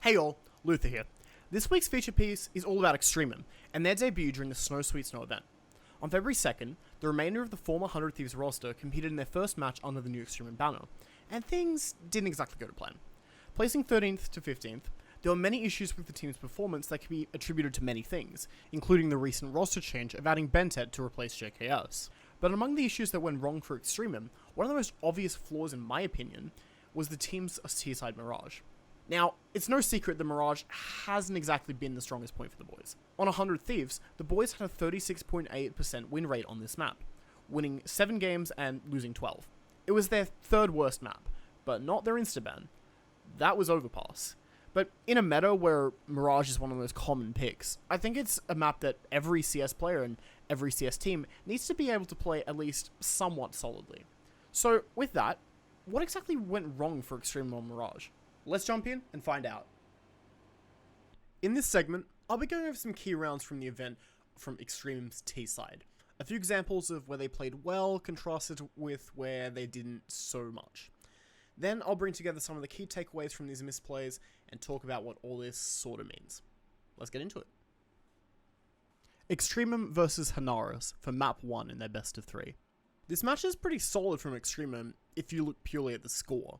Hey all, Luther here. This week's feature piece is all about EXTREMUM and their debut during the Snow Sweet Snow event. On February 2nd, the remainder of the former 100 Thieves roster competed in their first match under the new EXTREMUM banner, and things didn't exactly go to plan. Placing 13th to 15th, there were many issues with the team's performance that can be attributed to many things, including the recent roster change of adding Bentet to replace JKS. But among the issues that went wrong for EXTREMUM, one of the most obvious flaws in my opinion was the team's tier-side Mirage. Now, it's no secret that Mirage hasn't exactly been the strongest point for the boys. On 100 Thieves, the boys had a 36.8% win rate on this map, winning 7 games and losing 12. It was their third worst map, but not their instaban. That was Overpass. But in a meta where Mirage is one of the most common picks, I think it's a map that every CS player and every CS team needs to be able to play at least somewhat solidly. So with that, what exactly went wrong for EXTREMUM on Mirage? Let's jump in and find out. In this segment, I'll be going over some key rounds from the event from EXTREMUM's T side. A few examples of where they played well, contrasted with where they didn't so much. Then I'll bring together some of the key takeaways from these misplays and talk about what all this sort of means. Let's get into it. EXTREMUM versus Hanaris for map 1 in their best of 3. This match is pretty solid from EXTREMUM if you look purely at the score.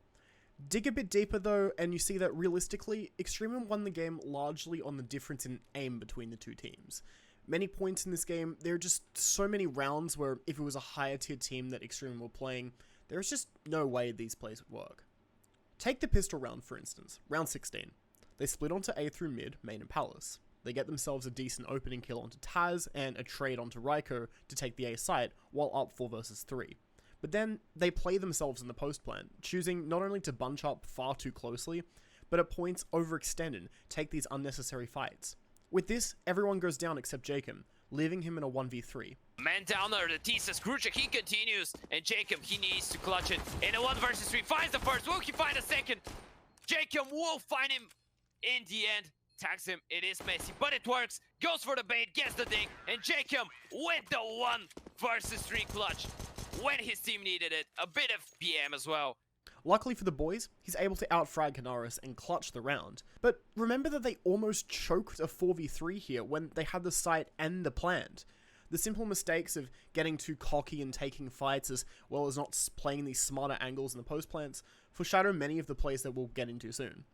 Dig a bit deeper though, and you see that realistically, EXTREMUM won the game largely on the difference in aim between the two teams. Many points in this game, there are just so many rounds where if it was a higher tier team that EXTREMUM were playing, there's just no way these plays would work. Take the pistol round for instance, round 16. They split onto A through mid, main and palace. They get themselves a decent opening kill onto Taz and a trade onto Raiko to take the A site while up 4 versus 3. But then they play themselves in the post plant, choosing not only to bunch up far too closely, but at points overextend and take these unnecessary fights. With this, everyone goes down except Jacob, leaving him in a 1v3. Man down there, the T says Kruchek, he continues, and Jacob, he needs to clutch it in a 1 versus 3, finds the first, will he find a second? Jacob will find him in the end, tags him, it is messy, but it works, goes for the bait, gets the ding, and Jacob with the 1 versus 3 clutch. When his team needed it, a bit of PM as well. Luckily for the boys, he's able to outfrag Hanaris and clutch the round. But remember that they almost choked a 4v3 here when they had the site and the plant. The simple mistakes of getting too cocky and taking fights as well as not playing these smarter angles in the post plants foreshadow many of the plays that we'll get into soon.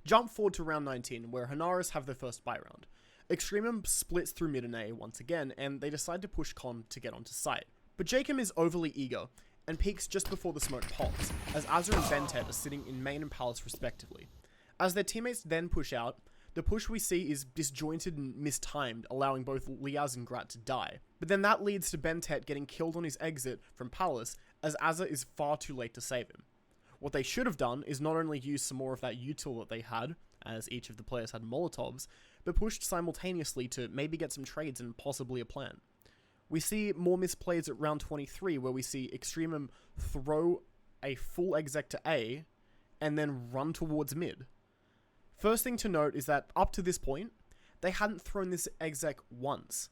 Jump forward to round 19 where Hanaris have their first buy round. EXTREMUM splits through mid and A once again and they decide to push Con to get onto site. But Jacob is overly eager, and peaks just before the smoke pops, as Azza and Bentet are sitting in main and palace respectively. As their teammates then push out, the push we see is disjointed and mistimed, allowing both Liaz and Grat to die. But then that leads to Bentet getting killed on his exit from palace, as Azza is far too late to save him. What they should have done is not only use some more of that util that they had, as each of the players had molotovs, but pushed simultaneously to maybe get some trades and possibly a plan. We see more misplays at round 23 where we see EXTREMUM throw a full exec to A and then run towards mid. First thing to note is that up to this point, they hadn't thrown this exec once.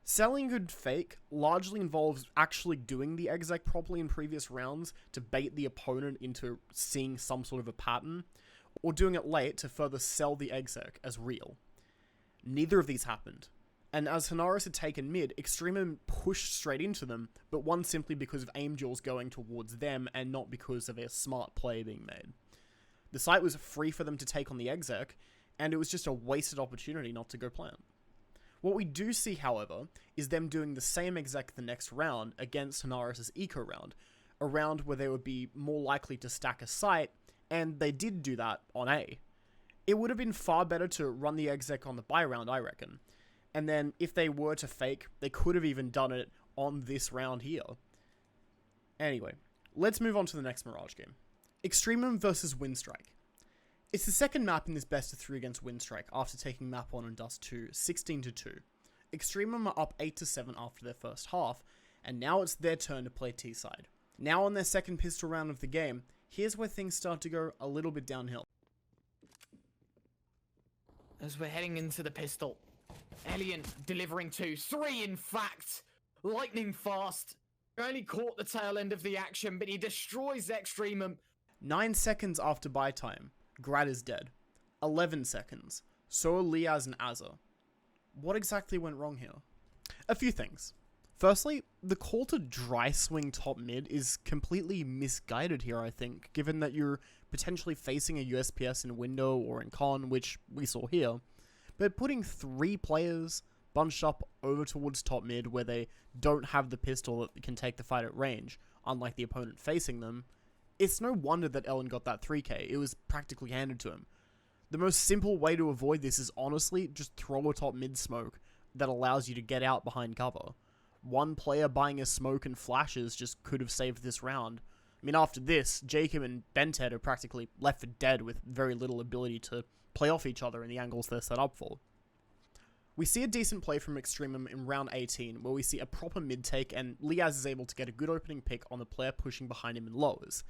Selling good fake largely involves actually doing the exec properly in previous rounds to bait the opponent into seeing some sort of a pattern, or doing it late to further sell the exec as real. Neither of these happened. And as Hanaris had taken mid, EXTREMUM pushed straight into them, but won simply because of aim duels going towards them and not because of a smart play being made. The site was free for them to take on the exec, and it was just a wasted opportunity not to go plant. What we do see, however, is them doing the same exec the next round against Hanaris' eco round, a round where they would be more likely to stack a site, and they did do that on A. It would have been far better to run the exec on the buy round, I reckon. And then, if they were to fake, they could have even done it on this round here. Anyway, let's move on to the next Mirage game. EXTREMUM versus Windstrike. It's the second map in this best of 3 against Windstrike after taking map 1 and Dust 2, 16-2. EXTREMUM are up 8-7 after their first half, and now it's their turn to play T-side. Now on their second pistol round of the game, here's where things start to go a little bit downhill. As we're heading into the pistol, Elian delivering 2, 3 in fact, lightning fast. Only caught the tail end of the action, but he destroys EXTREMUM. 9 seconds after buy time, Grad is dead. 11 seconds. So are Liaz and Azza. What exactly went wrong here? A few things. Firstly, the call to dry swing top mid is completely misguided here, I think, given that you're potentially facing a USPS in window or in con, which we saw here. But putting 3 players bunched up over towards top mid where they don't have the pistol that can take the fight at range, unlike the opponent facing them, it's no wonder that Ellen got that 3k. It was practically handed to him. The most simple way to avoid this is honestly just throw a top mid smoke that allows you to get out behind cover. One player buying a smoke and flashes just could have saved this round. I mean, after this, Jacob and Bented are practically left for dead with very little ability to play off each other in the angles they're set up for. We see a decent play from EXTREMUM in round 18, where we see a proper mid-take and Liaz is able to get a good opening pick on the player pushing behind him in lowers.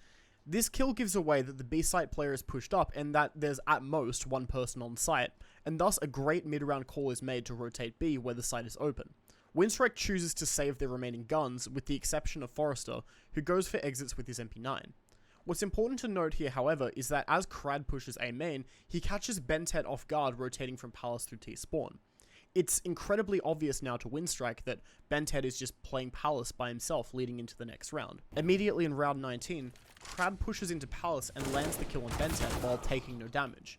This kill gives away that the B-site player is pushed up and that there's at most one person on site, and thus a great mid-round call is made to rotate B where the site is open. Winstrike chooses to save their remaining guns, with the exception of Forrester, who goes for exits with his MP9. What's important to note here, however, is that as Crad pushes A main, he catches Bentet off guard rotating from Palace through T spawn. It's incredibly obvious now to Winstrike that Bentet is just playing Palace by himself leading into the next round. Immediately in round 19, Crad pushes into Palace and lands the kill on Bentet while taking no damage.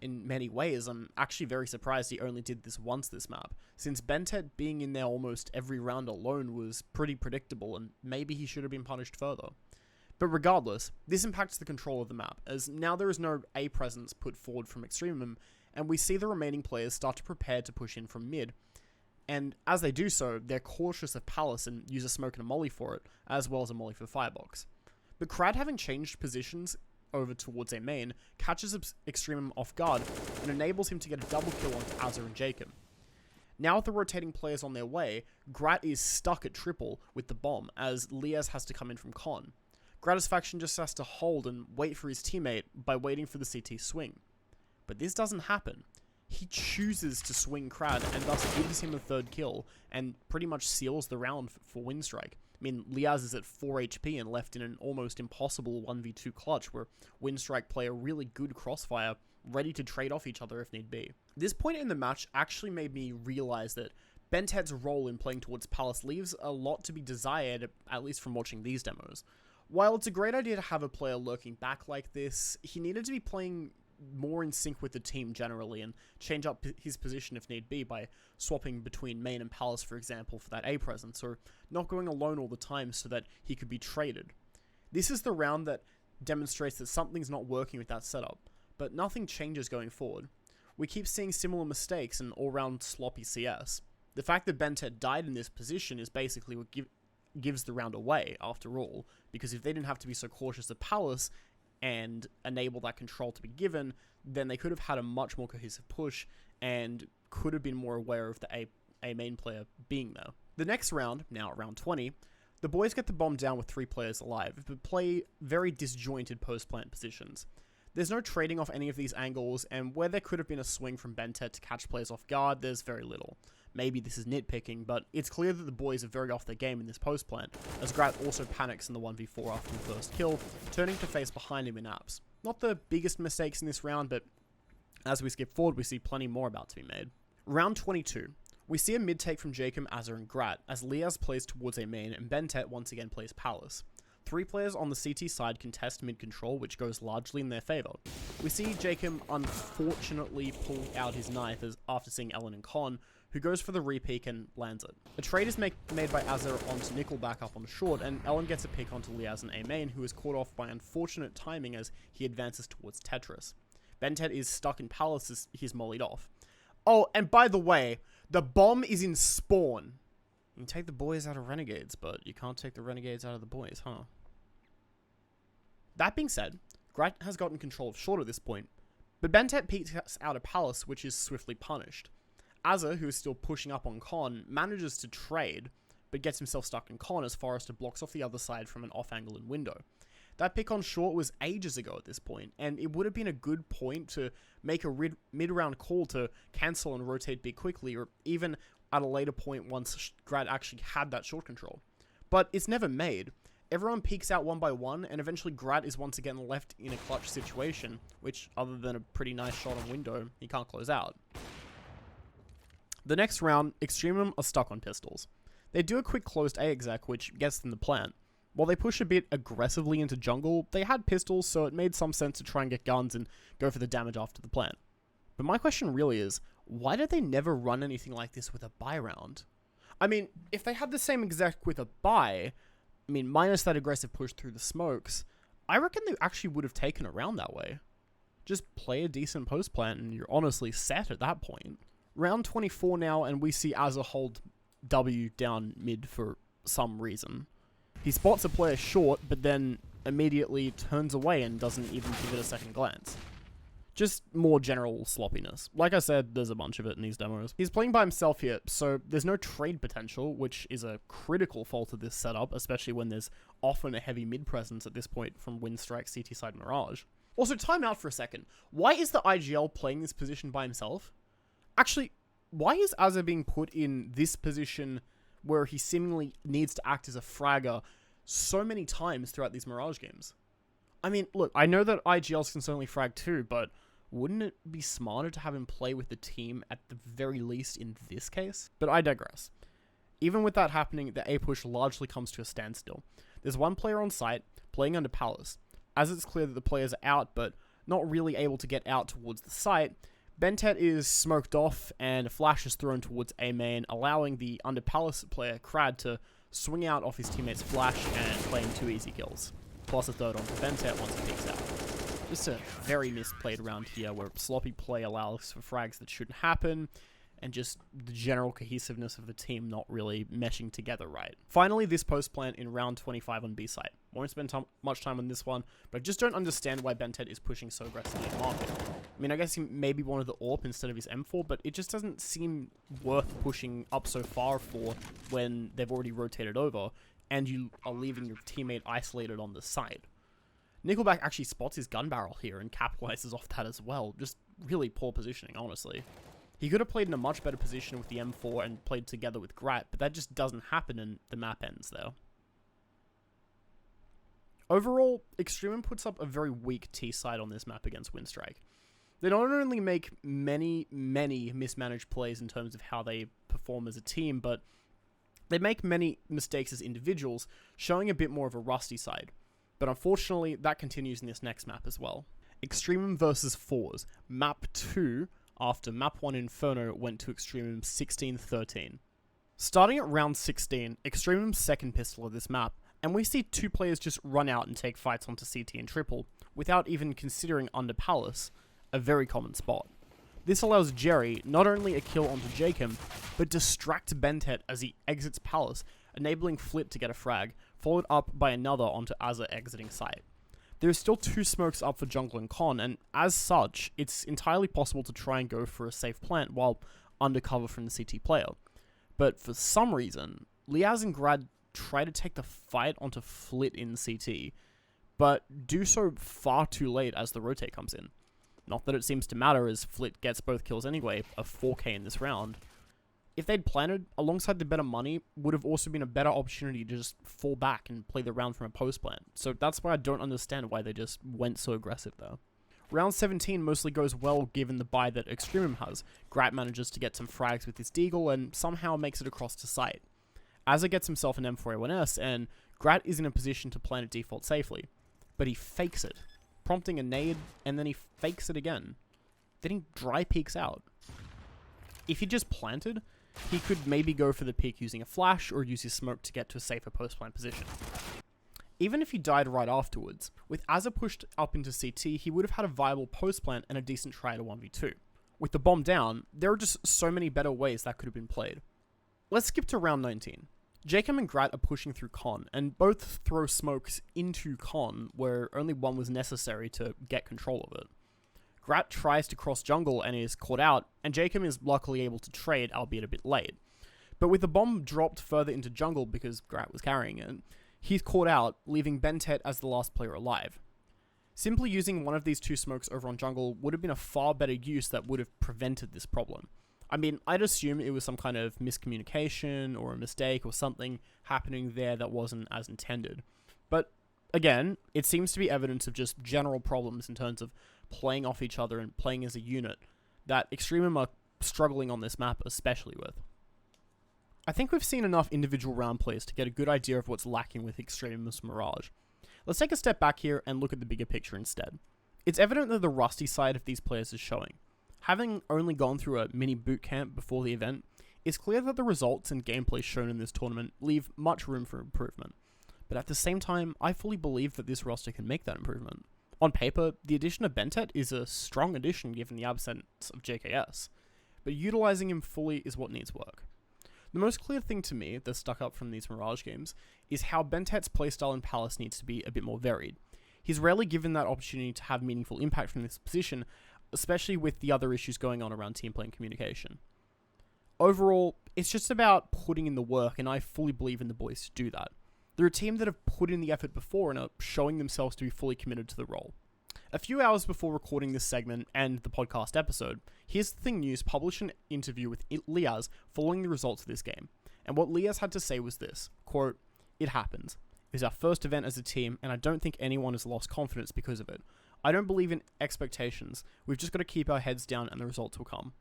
In many ways, I'm actually very surprised he only did this once this map, since Bentet being in there almost every round alone was pretty predictable and maybe he should have been punished further. But regardless, this impacts the control of the map, as now there is no A presence put forward from EXTREMUM, and we see the remaining players start to prepare to push in from mid, and as they do so, they're cautious of Palace and use a smoke and a molly for it, as well as a molly for Firebox. But Crad, having changed positions over towards A main, catches EXTREMUM off guard and enables him to get a double kill onto Azza and Jacob. Now with the rotating players on their way, Grat is stuck at triple with the bomb, as Liaz has to come in from con. Grat's faction just has to hold and wait for his teammate by waiting for the CT swing. But this doesn't happen. He chooses to swing Crad and thus gives him a third kill and pretty much seals the round for Winstrike. I mean, Liaz is at 4 HP and left in an almost impossible 1v2 clutch where Winstrike play a really good crossfire, ready to trade off each other if need be. This point in the match actually made me realize that Bentet's role in playing towards Palace leaves a lot to be desired, at least from watching these demos. While it's a great idea to have a player lurking back like this, he needed to be playing more in sync with the team generally and change up his position if need be by swapping between main and Palace, for example, for that A presence, or not going alone all the time so that he could be traded. This is the round that demonstrates that something's not working with that setup, but nothing changes going forward. We keep seeing similar mistakes and all-round sloppy CS. The fact that Bentet died in this position is basically what gives the round away, after all, because if they didn't have to be so cautious of Palace and enable that control to be given, then they could have had a much more cohesive push and could have been more aware of the A main player being there. The next round, now at round 20, the boys get the bomb down with 3 players alive, but play very disjointed post-plant positions. There's no trading off any of these angles, and where there could have been a swing from Bentet to catch players off guard, there's very little. Maybe this is nitpicking, but it's clear that the boys are very off their game in this post-plant, as Grat also panics in the 1v4 after the first kill, turning to face behind him in apps. Not the biggest mistakes in this round, but as we skip forward, we see plenty more about to be made. Round 22. We see a mid-take from Jacob, Azza, and Grat, as Liaz plays towards A main, and Bentet once again plays Palace. 3 players on the CT side contest mid-control, which goes largely in their favour. We see Jacob unfortunately pull out his knife after seeing Ellen and Con, who goes for the re-peek and lands it. A trade is made by Azza onto Nickelback up on short, and Ellen gets a pick onto Liaz and A main, who is caught off by unfortunate timing as he advances towards Tetris. Bentet is stuck in Palace as he's mollied off. Oh, and by the way, the bomb is in spawn. You can take the boys out of Renegades, but you can't take the Renegades out of the boys, huh? That being said, Grat has gotten control of short at this point, but Bentet peeks out of Palace, which is swiftly punished. Azza, who is still pushing up on Con, manages to trade, but gets himself stuck in Con as Forrester blocks off the other side from an off-angle in window. That pick on short was ages ago at this point, and it would have been a good point to make a mid-round call to cancel and rotate B quickly, or even at a later point once Grat actually had that short control. But it's never made, everyone peeks out one by one, and eventually Grat is once again left in a clutch situation, which, other than a pretty nice shot on window, he can't close out. The next round, EXTREMUM are stuck on pistols. They do a quick closed A exec, which gets them the plant. While they push a bit aggressively into jungle, they had pistols, so it made some sense to try and get guns and go for the damage after the plant. But my question really is, why did they never run anything like this with a buy round? I mean, if they had the same exec with a buy, minus that aggressive push through the smokes, I reckon they actually would have taken a round that way. Just play a decent post plant and you're honestly set at that point. Round 24 now, and we see Azza hold W down mid for some reason. He spots a player short, but then immediately turns away and doesn't even give it a second glance. Just more general sloppiness. Like I said, there's a bunch of it in these demos. He's playing by himself here, so there's no trade potential, which is a critical fault of this setup, especially when there's often a heavy mid presence at this point from Windstrike, CT side, Mirage. Also, time out for a second. Why is the IGL playing this position by himself? Actually, why is Azza being put in this position where he seemingly needs to act as a fragger so many times throughout these Mirage games? I mean, look, I know that IGLs can certainly frag too, but wouldn't it be smarter to have him play with the team at the very least in this case? But I digress. Even with that happening, the A push largely comes to a standstill. There's one player on site, playing under Palace. As it's clear that the players are out, but not really able to get out towards the site, Bentet is smoked off and a flash is thrown towards A main, allowing the under Palace player, Crad, to swing out off his teammate's flash and claim 2 easy kills. Plus a third onto Bentet once he peeks out. Just a very misplayed round here where sloppy play allows for frags that shouldn't happen, and just the general cohesiveness of the team not really meshing together right. Finally, this post plant in round 25 on B site. Won't spend much time on this one, but I just don't understand why Bentet is pushing so aggressively in market. I mean, I guess he maybe wanted the AWP instead of his M4, but it just doesn't seem worth pushing up so far for when they've already rotated over, and you are leaving your teammate isolated on the side. Nickelback actually spots his gun barrel here and capitalizes off that as well. Just really poor positioning, honestly. He could have played in a much better position with the M4 and played together with Grat, but that just doesn't happen and the map ends there. Overall, EXTREMUM puts up a very weak T-side on this map against Windstrike. They not only make many mismanaged plays in terms of how they perform as a team, but they make many mistakes as individuals, showing a bit more of a rusty side. But unfortunately, that continues in this next map as well. EXTREMUM versus Fours, map 2, after map 1 Inferno went to EXTREMUM 16-13. Starting at round 16, EXTREMUM's second pistol of this map, and we see 2 players just run out and take fights onto CT and triple, without even considering under Palace, a very common spot. This allows Jerry not only a kill onto Jacob, but distract Bentet as he exits Palace, enabling Flit to get a frag, followed up by another onto Azza exiting site. There are still 2 smokes up for jungle and con, and as such, it's entirely possible to try and go for a safe plant while undercover from the CT player. But for some reason, Liaz and Grad try to take the fight onto Flit in CT, but do so far too late as the rotate comes in. Not that it seems to matter as Flit gets both kills anyway, a 4k in this round. If they'd planted, alongside the better money, would have also been a better opportunity to just fall back and play the round from a post plant. So that's why I don't understand why they just went so aggressive there. Round 17 mostly goes well given the buy that EXTREMUM has. Grat manages to get some frags with his deagle and somehow makes it across to site. Azza gets himself an M4A1S and Grat is in a position to plant at default safely. But he fakes it, prompting a nade, and then he fakes it again. Then he dry peeks out. If he just planted, he could maybe go for the peek using a flash or use his smoke to get to a safer post-plant position. Even if he died right afterwards, with Azza pushed up into CT, he would have had a viable post-plant and a decent try at a 1v2. With the bomb down, there are just so many better ways that could have been played. Let's skip to round 19. Jacob and Grat are pushing through con, and both throw smokes into con, where only one was necessary to get control of it. Grat tries to cross jungle and is caught out, and Jacob is luckily able to trade, albeit a bit late. But with the bomb dropped further into jungle because Grat was carrying it, he's caught out, leaving Bentet as the last player alive. Simply using one of these 2 smokes over on jungle would have been a far better use that would have prevented this problem. I mean, I'd assume it was some kind of miscommunication or a mistake or something happening there that wasn't as intended. But again, it seems to be evidence of just general problems in terms of playing off each other and playing as a unit that EXTREMUM are struggling on this map especially with. I think we've seen enough individual round plays to get a good idea of what's lacking with EXTREMUM's Mirage. Let's take a step back here and look at the bigger picture instead. It's evident that the rusty side of these players is showing. Having only gone through a mini boot camp before the event, it's clear that the results and gameplay shown in this tournament leave much room for improvement. But at the same time, I fully believe that this roster can make that improvement. On paper, the addition of Bentet is a strong addition given the absence of JKS, but utilizing him fully is what needs work. The most clear thing to me that stuck up from these Mirage games is how Bentet's playstyle in Palace needs to be a bit more varied. He's rarely given that opportunity to have meaningful impact from this position, especially with the other issues going on around team play and communication. Overall, it's just about putting in the work, and I fully believe in the boys to do that. They're a team that have put in the effort before and are showing themselves to be fully committed to the role. A few hours before recording this segment and the podcast episode, Here's the Thing News published an interview with Liaz following the results of this game. And what Liaz had to say was this, quote, "It happened. It was our first event as a team, and I don't think anyone has lost confidence because of it. I don't believe in expectations. We've just got to keep our heads down and the results will come.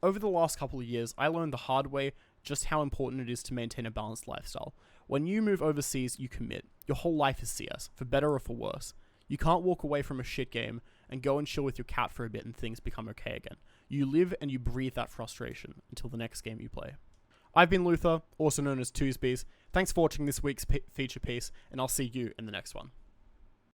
Over the last couple of years, I learned the hard way just how important it is to maintain a balanced lifestyle. When you move overseas, you commit. Your whole life is CS, for better or for worse. You can't walk away from a shit game and go and chill with your cat for a bit and things become okay again. You live and you breathe that frustration until the next game you play." I've been Luther, also known as Tuesbees. Thanks for watching this week's feature piece, and I'll see you in the next one.